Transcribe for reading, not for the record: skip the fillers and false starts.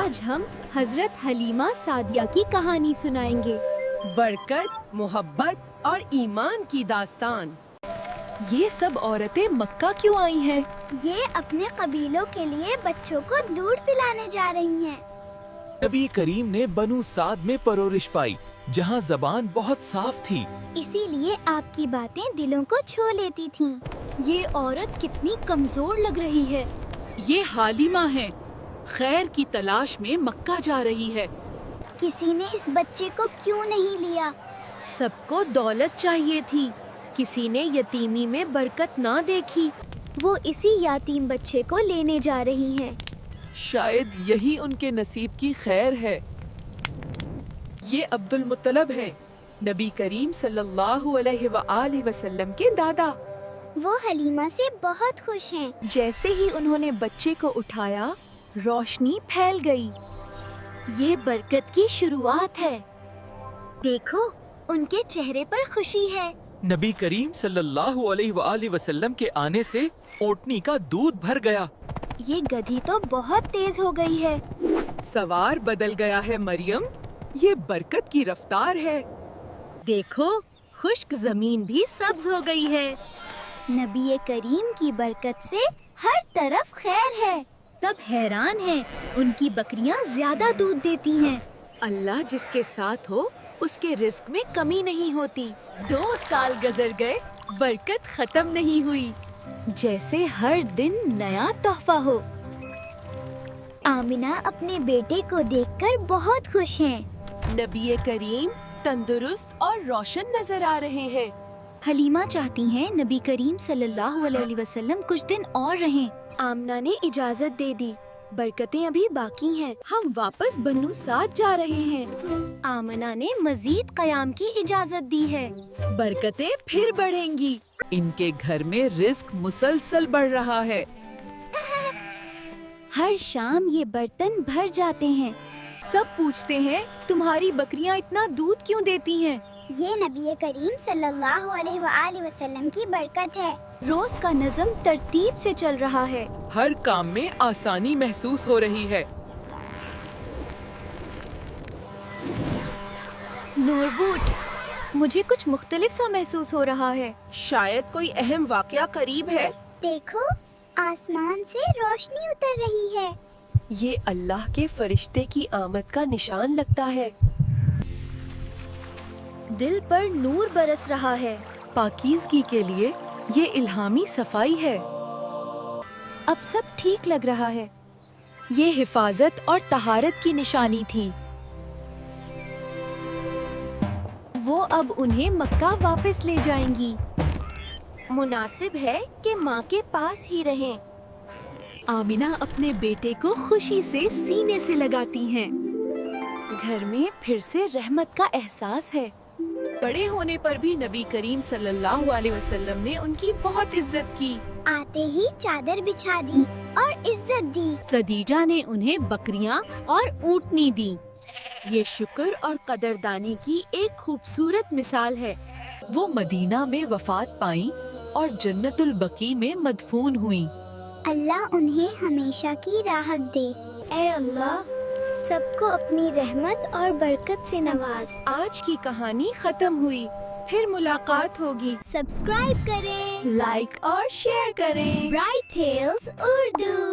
آج ہم حضرت حلیمہ سعدیہ کی کہانی سنائیں گے۔ برکت، محبت اور ایمان کی داستان۔ یہ سب عورتیں مکہ کیوں آئی ہیں؟ یہ اپنے قبیلوں کے لیے بچوں کو دودھ پلانے جا رہی ہیں۔ نبی کریم نے بنو سعد میں پرورش پائی جہاں زبان بہت صاف تھی۔ اسی لیے آپ کی باتیں دلوں کو چھو لیتی تھیں۔ یہ عورت کتنی کمزور لگ رہی ہے۔ یہ حلیمہ ہے، خیر کی تلاش میں مکہ جا رہی ہے۔ کسی نے اس بچے کو کیوں نہیں لیا؟ سب کو دولت چاہیے تھی، کسی نے یتیمی میں برکت نہ دیکھی۔ وہ اسی یتیم بچے کو لینے جا رہی ہیں۔ شاید یہی ان کے نصیب کی خیر ہے۔ یہ عبد المطلب ہے، نبی کریم صلی اللہ علیہ وآلہ وسلم کے دادا۔ وہ حلیمہ سے بہت خوش ہیں۔ جیسے ہی انہوں نے بچے کو اٹھایا، روشنی پھیل گئی۔ یہ برکت کی شروعات ہے۔ دیکھو، ان کے چہرے پر خوشی ہے۔ نبی کریم صلی اللہ علیہ وآلہ وسلم کے آنے سے اونٹنی کا دودھ بھر گیا۔ یہ گدھی تو بہت تیز ہو گئی ہے۔ سوار بدل گیا ہے مریم، یہ برکت کی رفتار ہے۔ دیکھو، خشک زمین بھی سبز ہو گئی ہے۔ نبی کریم کی برکت سے ہر طرف خیر ہے۔ تب حیران ہیں، ان کی بکریاں زیادہ دودھ دیتی ہیں۔ اللہ جس کے ساتھ ہو اس کے رزق میں کمی نہیں ہوتی۔ 2 سال گزر گئے، برکت ختم نہیں ہوئی، جیسے ہر دن نیا تحفہ ہو۔ آمنہ اپنے بیٹے کو دیکھ کر بہت خوش ہیں۔ نبی کریم تندرست اور روشن نظر آ رہے ہیں۔ حلیمہ چاہتی ہیں نبی کریم صلی اللہ علیہ وسلم کچھ دن اور رہیں۔ آمنہ نے اجازت دے دی، برکتیں ابھی باقی ہیں، ہم واپس بنو سعد جا رہے ہیں۔ آمنہ نے مزید قیام کی اجازت دی ہے۔ برکتیں پھر بڑھیں گی۔ ان کے گھر میں رزق مسلسل بڑھ رہا ہے۔ ہر شام یہ برتن بھر جاتے ہیں۔ سب پوچھتے ہیں، تمہاری بکریاں اتنا دودھ کیوں دیتی ہیں؟ یہ نبی کریم صلی اللہ علیہ وآلہ وسلم کی برکت ہے۔ روز کا نظم ترتیب سے چل رہا ہے۔ ہر کام میں آسانی محسوس ہو رہی ہے۔ نور بوٹ، مجھے کچھ مختلف سا محسوس ہو رہا ہے۔ شاید کوئی اہم واقعہ قریب ہے۔ دیکھو، آسمان سے روشنی اتر رہی ہے۔ یہ اللہ کے فرشتے کی آمد کا نشان لگتا ہے۔ دل پر نور برس رہا ہے۔ پاکیزگی کے لیے یہ الہامی صفائی ہے۔ اب سب ٹھیک لگ رہا ہے۔ یہ حفاظت اور طہارت کی نشانی تھی۔ وہ اب انہیں مکہ واپس لے جائیں گی۔ مناسب ہے کہ ماں کے پاس ہی رہیں۔ آمنہ اپنے بیٹے کو خوشی سے سینے سے لگاتی ہیں۔ گھر میں پھر سے رحمت کا احساس ہے۔ بڑے ہونے پر بھی نبی کریم صلی اللہ علیہ وسلم نے ان کی بہت عزت کی۔ آتے ہی چادر بچھا دی اور عزت دی۔ خدیجہ نے انہیں بکریاں اور اونٹنی دی۔ یہ شکر اور قدردانی کی ایک خوبصورت مثال ہے۔ وہ مدینہ میں وفات پائیں اور جنت البقیع میں مدفون ہوئیں۔ اللہ انہیں ہمیشہ کی راحت دے۔ اے اللہ، سب کو اپنی رحمت اور برکت سے نواز۔ آج کی کہانی ختم ہوئی، پھر ملاقات ہوگی۔ سبسکرائب کریں، لائک اور شیئر کریں۔ Bright tells Urdu.